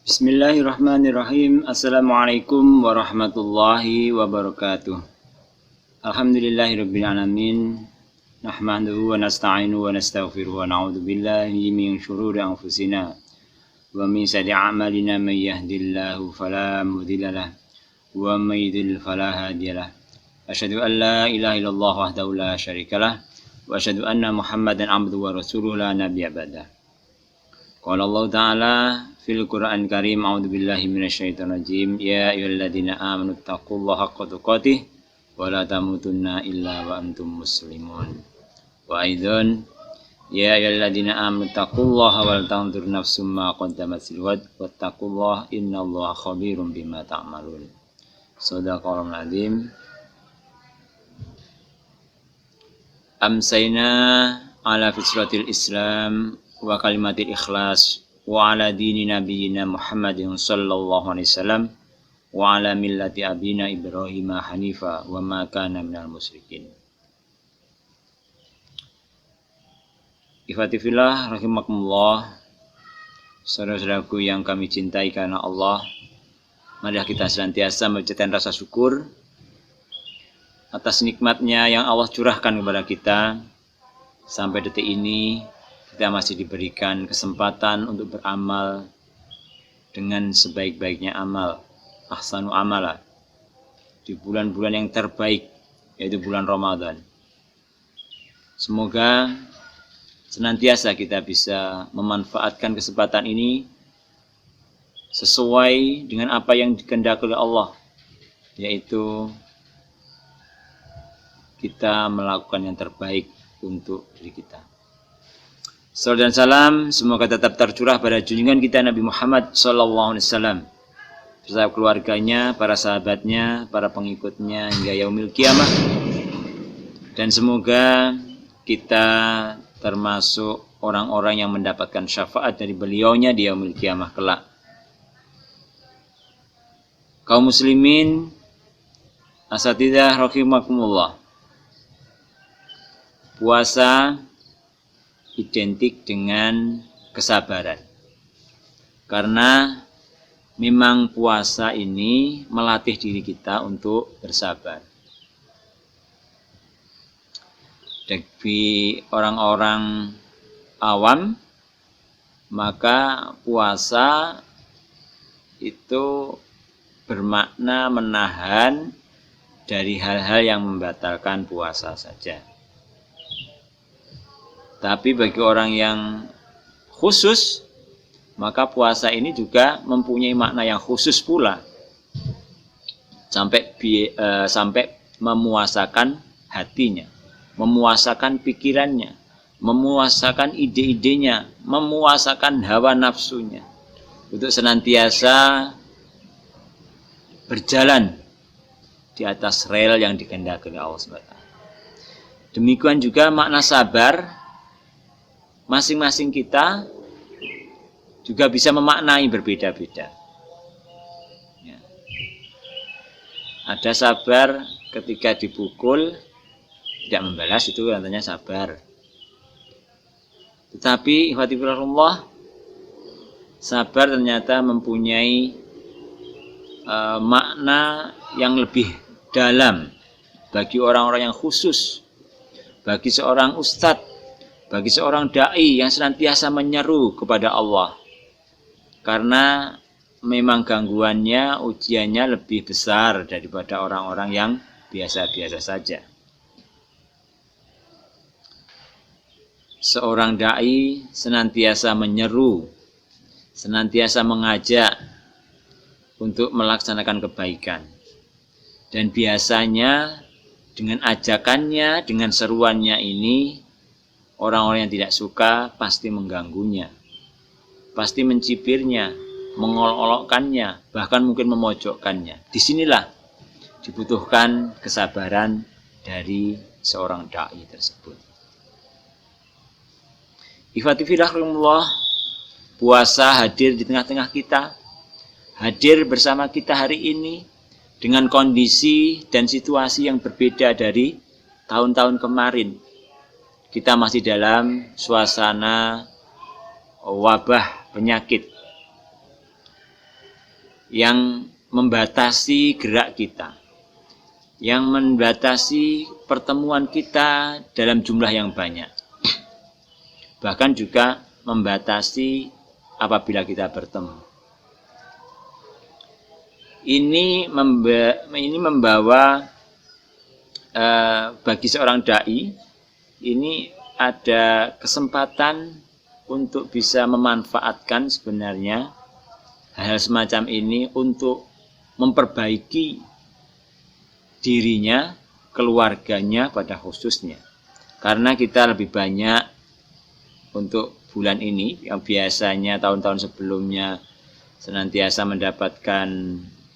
Bismillahirrahmanirrahim. Assalamualaikum warahmatullahi wabarakatuh. Alhamdulillahirabbil alamin. Nahmaduhu wa nasta'inuhu wa nastaghfiruhu wa na'udzu billahi min syururi anfusina wa min sayyiati a'malina may yahdihillahu fala mudilla lahu wa may yudlil fala hadiya lahu. Asyhadu an la ilaha illallah wahdahu la syarikalah wa asyhadu anna Muhammadan 'abduhu wa rasuluhu la nabiyya ba'da. Qala Allah Ta'ala fil Qur'an Karim, a'udzu billahi minasyaitonir rajim, ya ayyuhalladzina amanu taqullaha haqqa tuqatih wa la tamutunna illa wa antum muslimun. Wa aidan ya ayyuhalladzina amanu taqullaha wal tanzur nafsum ma qaddamat lighad wattaqullaha innallaha khabirum bima ta'malun. Shadaqallahul azim. Amsayna ala fitratil Islam wa kalimatil ikhlas wa ala dini nabiyina Muhammadin sallallahu alaihi wasallam wa ala millati abina Ibrahim hanifa wa ma kana minal musyrikin. Ikhwati fillah rahimakumullah, saudara-saudaraku yang kami cintai karena Allah, marilah kita senantiasa mengucapkan rasa syukur atas nikmatnya yang Allah curahkan kepada kita. Sampai detik ini kita masih diberikan kesempatan untuk beramal dengan sebaik-baiknya amal, ahsanu amala, di bulan-bulan yang terbaik, yaitu bulan Ramadan. Semoga senantiasa kita bisa memanfaatkan kesempatan ini sesuai dengan apa yang dikehendaki oleh Allah, yaitu kita melakukan yang terbaik untuk diri kita. Salam dan salam semoga tetap tercurah pada junjungan kita Nabi Muhammad SAW beserta keluarganya, para sahabatnya, para pengikutnya hingga yaumil kiamah. Dan semoga kita termasuk orang-orang yang mendapatkan syafaat dari beliaunya di yaumil kiamah kelak. Kaum muslimin, asatidzah rahimakumullah. Puasa identik dengan kesabaran. Karena memang puasa ini melatih diri kita untuk bersabar. Bagi orang-orang awam, maka puasa itu bermakna menahan dari hal-hal yang membatalkan puasa saja. Tapi bagi orang yang khusus, maka puasa ini juga mempunyai makna yang khusus pula. Sampai memuasakan hatinya, memuasakan pikirannya, memuasakan ide-idenya, memuasakan hawa nafsunya, untuk senantiasa berjalan di atas rel yang dikehendaki oleh Allah SWT. Demikian juga makna sabar, masing-masing kita juga bisa memaknai berbeda-beda. Ya. Ada sabar ketika dipukul tidak membalas, itu katanya sabar. Tetapi ikhwati fillah, sabar ternyata mempunyai makna yang lebih dalam bagi orang-orang yang khusus, bagi seorang ustadz, bagi seorang da'i yang senantiasa menyeru kepada Allah. Karena memang gangguannya, ujiannya lebih besar daripada orang-orang yang biasa-biasa saja. Seorang da'i senantiasa menyeru, senantiasa mengajak untuk melaksanakan kebaikan. Dan biasanya dengan ajakannya, dengan seruannya ini, orang-orang yang tidak suka pasti mengganggunya, pasti mencibirnya, mengolok-olokkannya, bahkan mungkin memojokkannya. Disinilah dibutuhkan kesabaran dari seorang da'i tersebut. Ikhwati fillah, puasa hadir di tengah-tengah kita, hadir bersama kita hari ini, dengan kondisi dan situasi yang berbeda dari tahun-tahun kemarin. Kita masih dalam suasana wabah penyakit yang membatasi gerak kita, yang membatasi pertemuan kita dalam jumlah yang banyak. Bahkan juga membatasi apabila kita bertemu. Ini membawa bagi seorang dai, ini ada kesempatan untuk bisa memanfaatkan sebenarnya hal semacam ini untuk memperbaiki dirinya, keluarganya pada khususnya. Karena kita lebih banyak untuk bulan ini, yang biasanya tahun-tahun sebelumnya senantiasa mendapatkan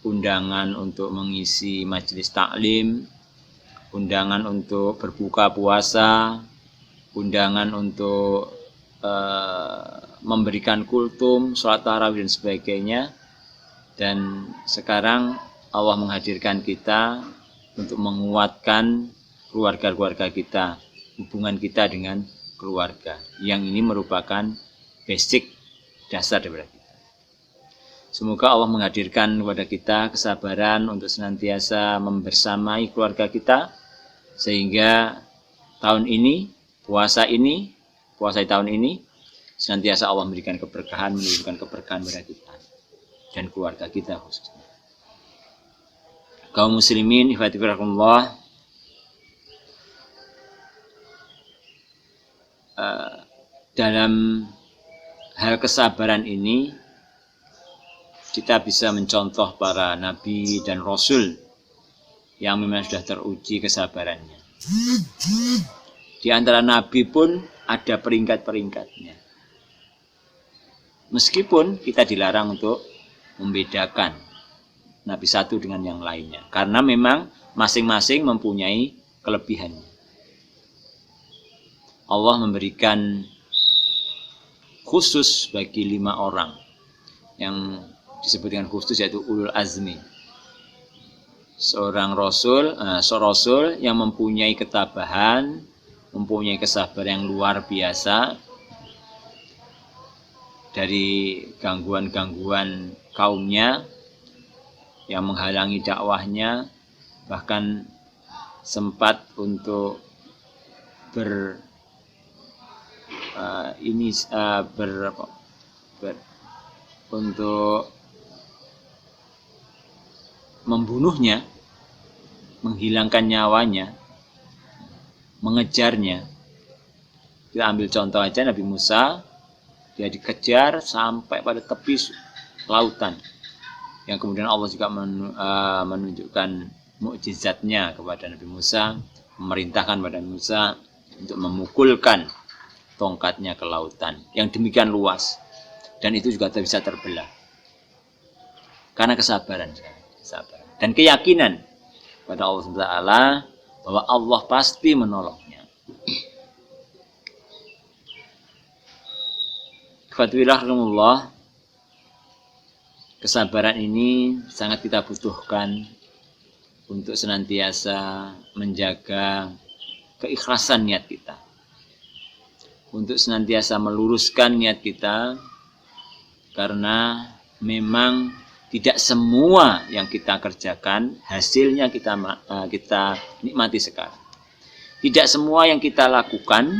undangan untuk mengisi majelis taklim, undangan untuk berbuka puasa, undangan untuk memberikan kultum, sholat tarawih dan sebagainya. Dan sekarang Allah menghadirkan kita untuk menguatkan keluarga-keluarga kita, hubungan kita dengan keluarga, yang ini merupakan basic dasar daripada kita. Semoga Allah menghadirkan kepada kita kesabaran untuk senantiasa membersamai keluarga kita, sehingga tahun ini, puasa tahun ini, senantiasa Allah memberikan keberkahan, kepada kita dan keluarga kita khususnya. Kaum muslimin, ikhwatifillakumullah, dalam hal kesabaran ini kita bisa mencontoh para nabi dan rasul yang memang sudah teruji kesabarannya. Di antara nabi pun ada peringkat-peringkatnya. Meskipun kita dilarang untuk membedakan nabi satu dengan yang lainnya, karena memang masing-masing mempunyai kelebihannya. Allah memberikan khusus bagi 5 orang yang disebut dengan khusus, yaitu ulul azmi. Seorang rasul yang mempunyai ketabahan, mempunyai kesabaran yang luar biasa dari gangguan-gangguan kaumnya yang menghalangi dakwahnya, bahkan sempat untuk untuk membunuhnya, menghilangkan nyawanya, mengejarnya. Kita ambil contoh aja Nabi Musa, dia dikejar sampai pada tepi lautan, yang kemudian Allah juga menunjukkan mukjizatnya kepada Nabi Musa, memerintahkan pada Musa untuk memukulkan tongkatnya ke lautan yang demikian luas, dan itu juga bisa terbelah karena kesabaran dan keyakinan pada Allah SWT bahwa Allah pasti menolongnya. Alhamdulillah, kesabaran ini sangat kita butuhkan untuk senantiasa menjaga keikhlasan niat kita, untuk senantiasa meluruskan niat kita, karena memang tidak semua yang kita kerjakan hasilnya kita nikmati sekarang. Tidak semua yang kita lakukan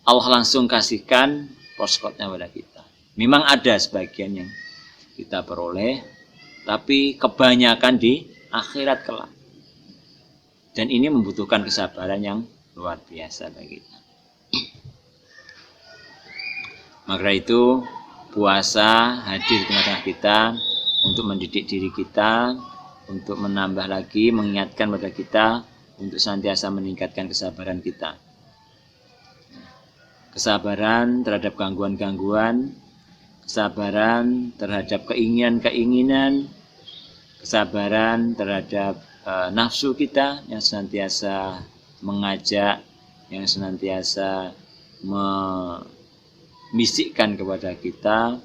Allah langsung kasihkan postcode-nya pada kita. Memang ada sebagian yang kita peroleh, tapi kebanyakan di akhirat kelak. Dan ini membutuhkan kesabaran yang luar biasa bagi kita. Maka itu puasa hadir di tengah-tengah kita untuk mendidik diri kita, untuk menambah lagi, mengingatkan pada kita untuk senantiasa meningkatkan kesabaran kita. Kesabaran terhadap gangguan-gangguan, kesabaran terhadap keinginan-keinginan, kesabaran terhadap nafsu kita yang senantiasa mengajak, yang senantiasa membisikkan kepada kita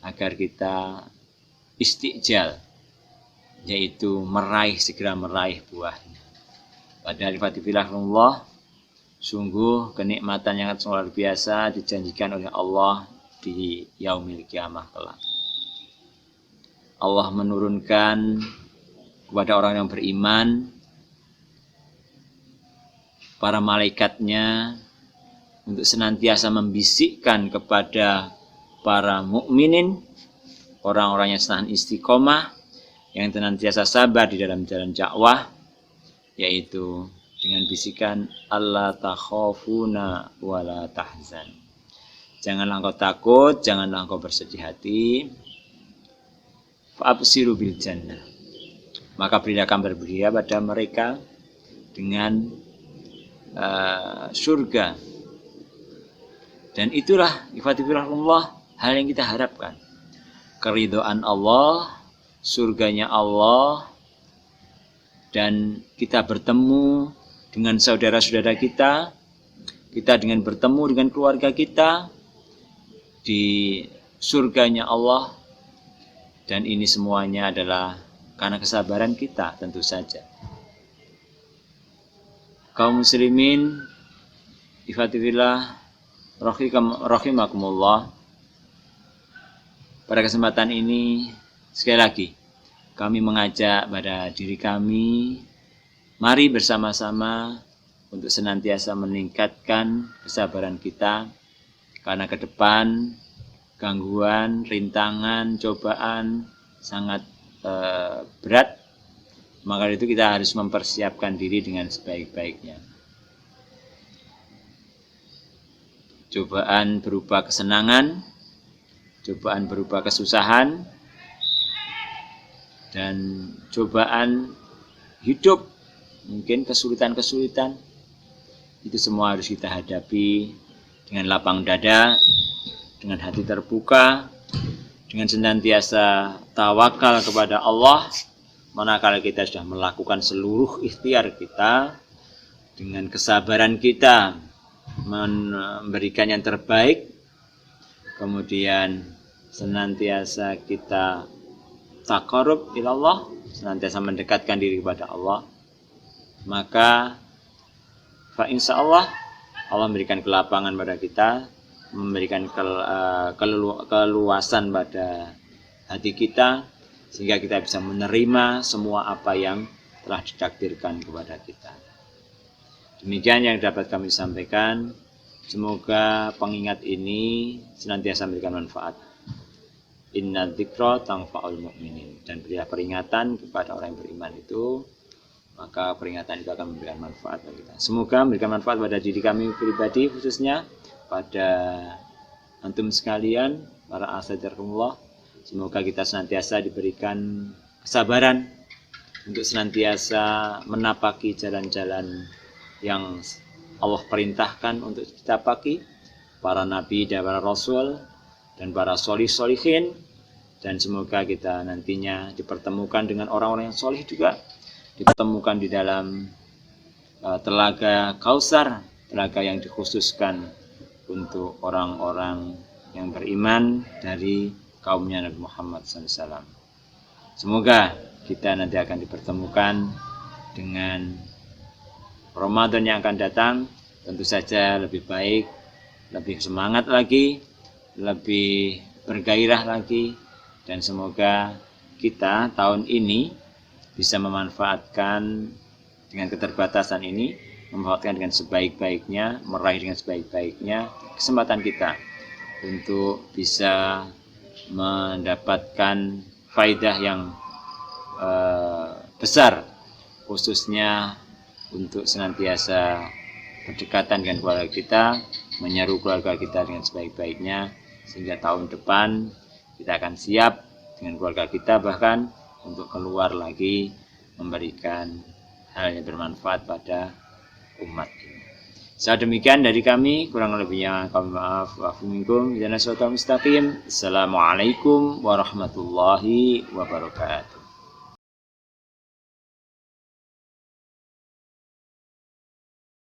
agar kita istiqjal yaitu segera meraih buahnya. Padahal Allah, sungguh kenikmatan yang sangat luar biasa dijanjikan oleh Allah di yaumil kiamah kelak. Allah menurunkan kepada orang yang beriman para malaikatnya untuk senantiasa membisikkan kepada para mukminin, orang-orang yang senahan istiqomah, yang senantiasa sabar di dalam jalan dakwah, yaitu dengan bisikan Allah takhafuna wala tahzan. Janganlah engkau takut, janganlah engkau bersedih hati. Fa'absiru bil jannah. Maka berilah kabar gembira pada mereka dengan surga. Dan itulah ifatifirullah hal yang kita harapkan. Keridhaan Allah, surganya Allah, dan kita bertemu dengan saudara-saudara kita dengan bertemu dengan keluarga kita di surganya Allah, dan ini semuanya adalah karena kesabaran kita tentu saja. Kaum muslimin ifatifillah rahimakumullah, pada kesempatan ini sekali lagi kami mengajak pada diri kami, mari bersama-sama untuk senantiasa meningkatkan kesabaran kita, karena ke depan gangguan, rintangan, cobaan sangat berat. Maka itu kita harus mempersiapkan diri dengan sebaik-baiknya. Cobaan berupa kesenangan, cobaan berupa kesusahan, dan cobaan hidup, mungkin kesulitan-kesulitan, itu semua harus kita hadapi dengan lapang dada, dengan hati terbuka, dengan senantiasa tawakal kepada Allah. Manakala kita sudah melakukan seluruh ikhtiar kita, dengan kesabaran kita memberikan yang terbaik, kemudian senantiasa kita taqarrub ilallah, senantiasa mendekatkan diri kepada Allah, maka insyaallah Allah memberikan kelapangan pada kita, memberikan keluasan pada hati kita, sehingga kita bisa menerima semua apa yang telah ditakdirkan kepada kita. Demikian yang dapat kami sampaikan. Semoga pengingat ini senantiasa memberikan manfaat. Inna dzikra tanfa'ul mu'minin. Dan berilah peringatan kepada orang yang beriman itu, maka peringatan itu akan memberikan manfaat bagi kita. Semoga memberikan manfaat pada diri kami pribadi, khususnya pada antum sekalian, para asatidzahumullah. Semoga kita senantiasa diberikan kesabaran untuk senantiasa menapaki jalan-jalan yang Allah perintahkan untuk kita paki, para nabi dan para rasul dan para solih-solihin. Dan semoga kita nantinya dipertemukan dengan orang-orang yang solih juga, dipertemukan di dalam telaga Kausar, telaga yang dikhususkan untuk orang-orang yang beriman dari kaumnya Nabi Muhammad SAW. Semoga kita nanti akan dipertemukan dengan Ramadan yang akan datang, tentu saja lebih baik, lebih semangat lagi, lebih bergairah lagi, dan semoga kita tahun ini bisa memanfaatkan dengan keterbatasan ini, memanfaatkan dengan sebaik-baiknya, meraih dengan sebaik-baiknya kesempatan kita untuk bisa mendapatkan faidah yang besar, khususnya untuk senantiasa berdekatan dengan keluarga kita, menyeru keluarga kita dengan sebaik-baiknya, sehingga tahun depan kita akan siap dengan keluarga kita bahkan untuk keluar lagi memberikan hal yang bermanfaat pada umat ini. Demikian dari kami, kurang lebihnya kami maaf. Assalamualaikum warahmatullahi wabarakatuh.